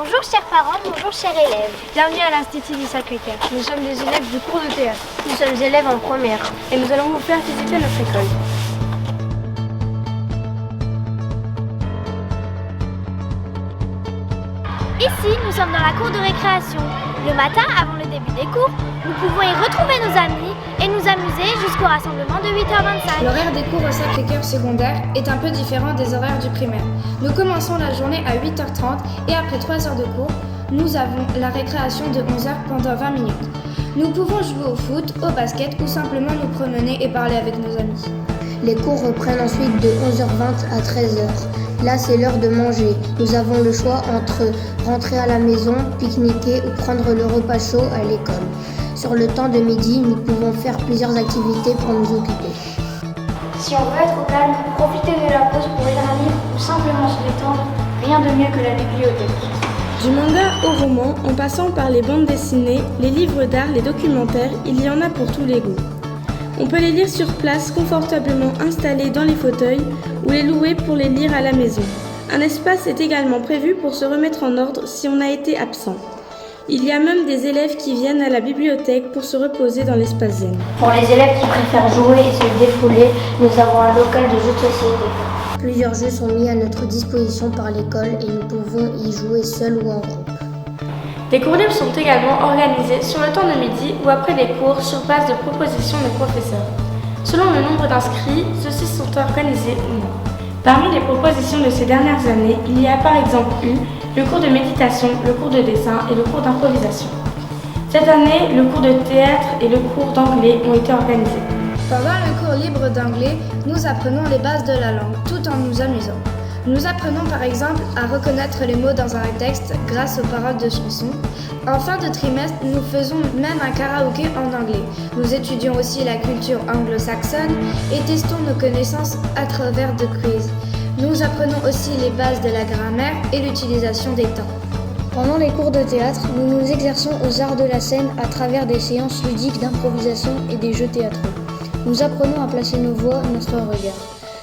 Bonjour chers parents, bonjour chers élèves. Bienvenue à l'Institut du Sacré-Cœur. Nous sommes des élèves du cours de théâtre. Nous sommes élèves en première. Et nous allons vous faire visiter notre école. Ici, nous sommes dans la cour de récréation. Le matin, avant le début des cours, nous pouvons y retrouver nos amis et nous amuser jusqu'au rassemblement de 8h25. L'horaire des cours au Sacré-Cœur secondaire est un peu différent des horaires du primaire. Nous commençons la journée à 8h30 et après 3 heures de cours, nous avons la récréation de 11h pendant 20 minutes. Nous pouvons jouer au foot, au basket ou simplement nous promener et parler avec nos amis. Les cours reprennent ensuite de 11h20 à 13h. Là, c'est l'heure de manger. Nous avons le choix entre rentrer à la maison, pique-niquer ou prendre le repas chaud à l'école. Sur le temps de midi, nous pouvons faire plusieurs activités pour nous occuper. Si on veut être au calme, profiter de la pause pour lire un livre ou simplement se détendre, rien de mieux que la bibliothèque. Du manga au roman, en passant par les bandes dessinées, les livres d'art, les documentaires, il y en a pour tous les goûts. On peut les lire sur place, confortablement installés dans les fauteuils ou les louer pour les lire à la maison. Un espace est également prévu pour se remettre en ordre si on a été absent. Il y a même des élèves qui viennent à la bibliothèque pour se reposer dans l'espace zen. Pour les élèves qui préfèrent jouer et se défouler, nous avons un local de jeux de société. Plusieurs jeux sont mis à notre disposition par l'école et nous pouvons y jouer seuls ou en groupe. Des cours libres sont également organisés sur le temps de midi ou après les cours sur base de propositions des professeurs. Selon le nombre d'inscrits, ceux-ci sont organisés ou non. Parmi les propositions de ces dernières années, il y a par exemple eu le cours de méditation, le cours de dessin et le cours d'improvisation. Cette année, le cours de théâtre et le cours d'anglais ont été organisés. Pendant le cours libre d'anglais, nous apprenons les bases de la langue tout en nous amusant. Nous apprenons par exemple à reconnaître les mots dans un texte grâce aux paroles de chansons. En fin de trimestre, nous faisons même un karaoké en anglais. Nous étudions aussi la culture anglo-saxonne et testons nos connaissances à travers de quiz. Nous apprenons aussi les bases de la grammaire et l'utilisation des temps. Pendant les cours de théâtre, nous nous exerçons aux arts de la scène à travers des séances ludiques d'improvisation et des jeux théâtraux. Nous apprenons à placer nos voix, notre regard.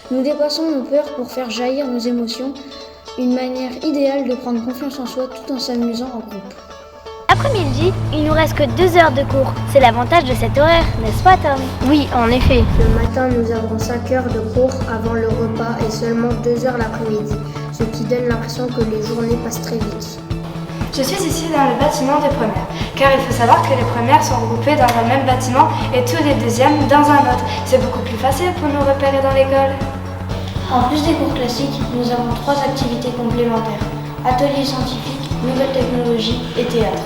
Nous dépassons nos peurs pour faire jaillir nos émotions, une manière idéale de prendre confiance en soi tout en s'amusant en groupe. Après-midi, il nous reste que 2 heures de cours. C'est l'avantage de cet horaire, n'est-ce pas Tom? Oui, en effet. Le matin, nous avons 5 heures de cours avant le repas et seulement 2 heures l'après-midi, ce qui donne l'impression que les journées passent très vite. Je suis ici dans le bâtiment des premières, car il faut savoir que les premières sont regroupées dans un même bâtiment et tous les deuxièmes dans un autre. C'est beaucoup plus facile pour nous repérer dans l'école. En plus des cours classiques, nous avons 3 activités complémentaires. Atelier scientifique, nouvelles technologies et théâtre.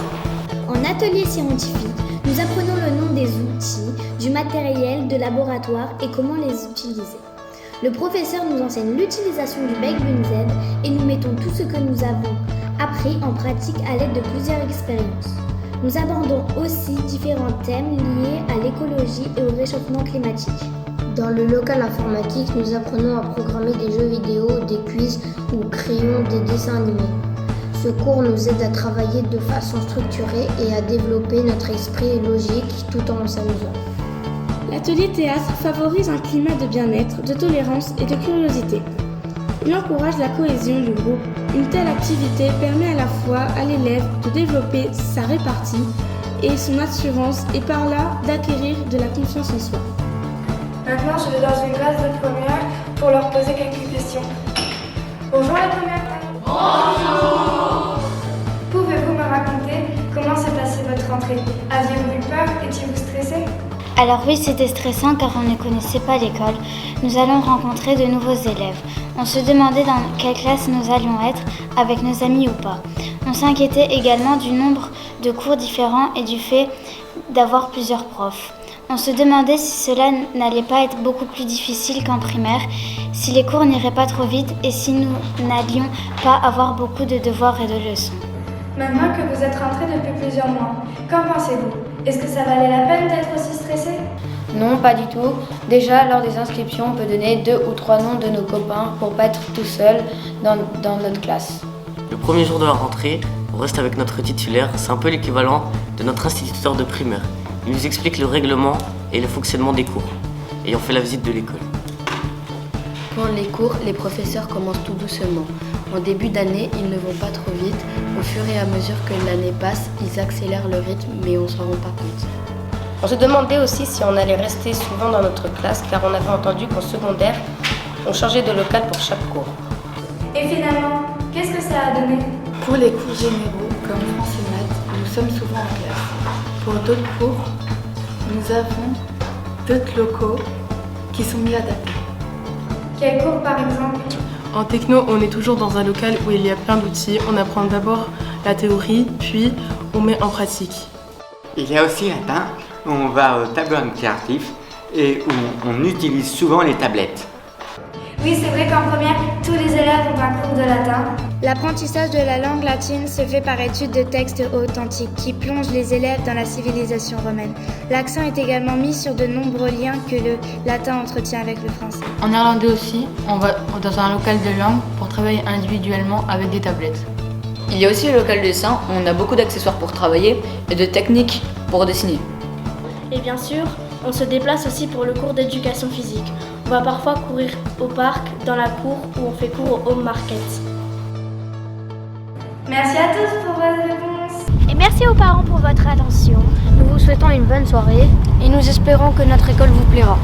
En atelier scientifique, nous apprenons le nom des outils, du matériel, de laboratoire et comment les utiliser. Le professeur nous enseigne l'utilisation du Bake Bunzen et nous mettons tout ce que nous avons appris en pratique à l'aide de plusieurs expériences. Nous abordons aussi différents thèmes liés à l'écologie et au réchauffement climatique. Dans le local informatique, nous apprenons à programmer des jeux vidéo, des quiz ou créons des dessins animés. Ce cours nous aide à travailler de façon structurée et à développer notre esprit logique tout en s'amusant. L'atelier théâtre favorise un climat de bien-être, de tolérance et de curiosité. Il encourage la cohésion du groupe. Une telle activité permet à la fois à l'élève de développer sa répartie et son assurance et par là d'acquérir de la confiance en soi. Maintenant, je vais dans une classe de première pour leur poser quelques questions. Bonjour les premières. Bonjour. Pouvez-vous me raconter comment s'est passée votre rentrée? Aviez-vous eu peur? Étiez-vous stressé? Alors oui, c'était stressant car on ne connaissait pas l'école. Nous allons rencontrer de nouveaux élèves. On se demandait dans quelle classe nous allions être, avec nos amis ou pas. On s'inquiétait également du nombre de cours différents et du fait d'avoir plusieurs profs. On se demandait si cela n'allait pas être beaucoup plus difficile qu'en primaire, si les cours n'iraient pas trop vite et si nous n'allions pas avoir beaucoup de devoirs et de leçons. Maintenant que vous êtes rentrés depuis plusieurs mois, qu'en pensez-vous? Est-ce que ça valait la peine d'être aussi stressé? Non, pas du tout. Déjà, lors des inscriptions, on peut donner 2 ou 3 noms de nos copains pour pas être tout seul dans notre classe. Le premier jour de la rentrée, on reste avec notre titulaire. C'est un peu l'équivalent de notre instituteur de primaire. Il nous explique le règlement et le fonctionnement des cours. Et on fait la visite de l'école. Pendant les cours, les professeurs commencent tout doucement. En début d'année, ils ne vont pas trop vite. Au fur et à mesure que l'année passe, ils accélèrent le rythme, mais on s'en rend pas compte. On se demandait aussi si on allait rester souvent dans notre classe, car on avait entendu qu'en secondaire, on changeait de local pour chaque cours. Et finalement, qu'est-ce que ça a donné? Pour les cours généraux, comme français et maths, nous sommes souvent en classe. Pour d'autres cours, nous avons d'autres locaux qui sont mieux adaptés. Quel cours par exemple? En techno, on est toujours dans un local où il y a plein d'outils. On apprend d'abord la théorie, puis on met en pratique. Il y a aussi latin, où on va au tableau interactif et où on utilise souvent les tablettes. Oui, c'est vrai qu'en première, tous les élèves ont un cours de latin. L'apprentissage de la langue latine se fait par étude de textes authentiques qui plongent les élèves dans la civilisation romaine. L'accent est également mis sur de nombreux liens que le latin entretient avec le français. En néerlandais aussi, on va dans un local de langue pour travailler individuellement avec des tablettes. Il y a aussi le local de dessin où on a beaucoup d'accessoires pour travailler et de techniques pour dessiner. Et bien sûr, on se déplace aussi pour le cours d'éducation physique. On va parfois courir au parc, dans la cour ou on fait cours au home market. Merci à tous pour votre réponse. Et merci aux parents pour votre attention. Nous vous souhaitons une bonne soirée et nous espérons que notre école vous plaira.